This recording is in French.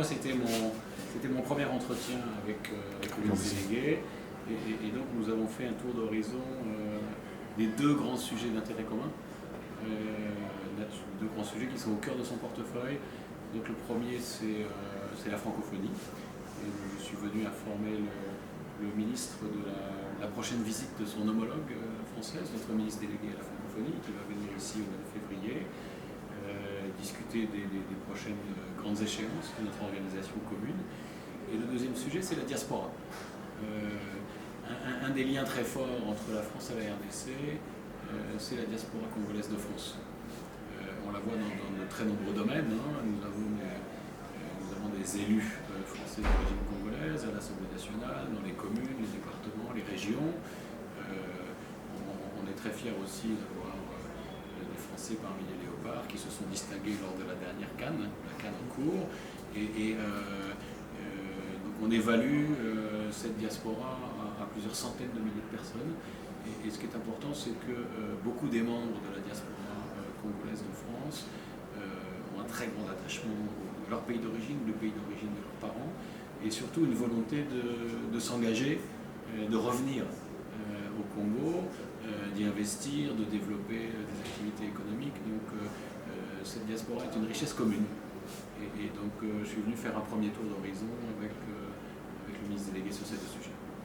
c'était mon premier entretien avec le ministre délégué. Et donc, nous avons fait un tour d'horizon des deux grands sujets d'intérêt commun. Deux grands sujets qui sont au cœur de son portefeuille. Donc, le premier, c'est la francophonie. Et je suis venu informer le ministre de la prochaine visite de son homologue française, notre ministre délégué à la francophonie, qui va venir ici au mois de février, discuter des prochaines grandes échéances de notre organisation commune. Et le deuxième sujet, c'est la diaspora. Un des liens très forts entre la France et la RDC, c'est la diaspora congolaise de France. On la voit dans de très nombreux domaines. Nous avons des élus français d'origine congolaise à l'Assemblée nationale, dans les communes, les départements, les régions. On est très fiers aussi d'avoir des Français parmi les léopards qui se sont distingués lors de la dernière CAN, la CAN en cours. Donc on évalue cette diaspora à plusieurs centaines de milliers de personnes. Et ce qui est important, c'est que beaucoup des membres de la diaspora congolaise de France ont un très grand attachement à leur pays d'origine, le pays d'origine de leurs parents, et surtout une volonté de s'engager, de revenir au Congo, d'y investir, de développer des activités économiques. Donc cette diaspora est une richesse commune. Et donc je suis venu faire un premier tour d'horizon avec le ministre délégué sur ces deux sujets.